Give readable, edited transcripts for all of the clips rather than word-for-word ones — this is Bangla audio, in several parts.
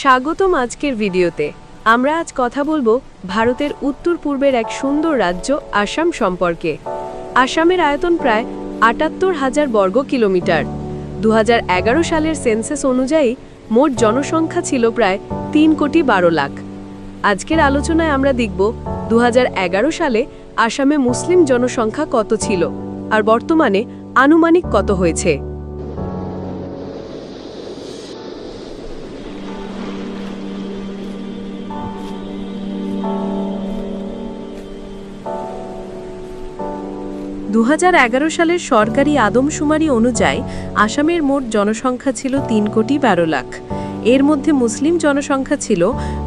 স্বাগতম আজকের ভিডিওতে। আমরা আজ কথা বলবো ভারতের উত্তর পূর্বের এক সুন্দর রাজ্য আসাম সম্পর্কে। আসামের আয়তন প্রায় ৭৮,০০০ বর্গ কিলোমিটার। ২০১১ সালের সেন্সাস অনুযায়ী মোট জনসংখ্যা ছিল প্রায় ৩,১২,০০,০০০ লাখ। আজকের আলোচনায় আমরা দেখব ২০১১ সালে আসামে মুসলিম জনসংখ্যা কত ছিল আর বর্তমানে আনুমানিক কত হয়েছে। সালের সরকারি আদমশুমারি অনুযায়ী আসামের মোট জনসংখ্যা ছিল ৩,১২,০০,০০০। এর মধ্যে মুসলিম জনসংখ্যা ছিল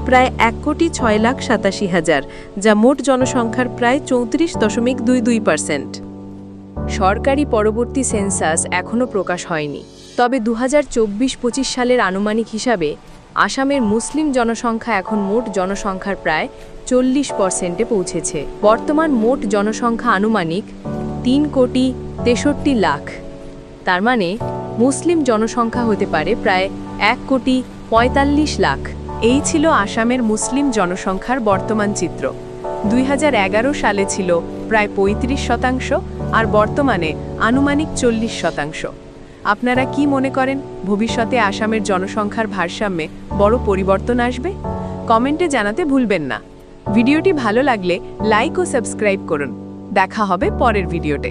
প্রায় ১,৬,৮৭,০০০, যা মোট জনসংখ্যার প্রায় ৩৪.22%। সরকারি পরবর্তী সেন্সাস এখনও প্রকাশ হয়নি, তবে ২০২৪-২৫ সালের আনুমানিক হিসাবে আসামের মুসলিম জনসংখ্যা এখন মোট জনসংখ্যার প্রায় ৪০%-এ পৌঁছেছে। বর্তমান মোট জনসংখ্যা আনুমানিক ৩,৬৩,০০,০০০। তার মানে মুসলিম জনসংখ্যা হতে পারে প্রায় ১,৪৫,০০,০০০। এই ছিল আসামের মুসলিম জনসংখ্যার বর্তমান চিত্র। ২০১১ সালে ছিল প্রায় ৩৫%, আর বর্তমানে আনুমানিক ৪০%। আপনারা কি মনে করেন, ভবিষ্যতে আসামের জনসংখ্যার ভারসাম্যে বড় পরিবর্তন আসবে? কমেন্টে জানাতে ভুলবেন না। ভিডিওটি ভালো লাগলে লাইক ও সাবস্ক্রাইব করুন। দেখা হবে পরের ভিডিওতে।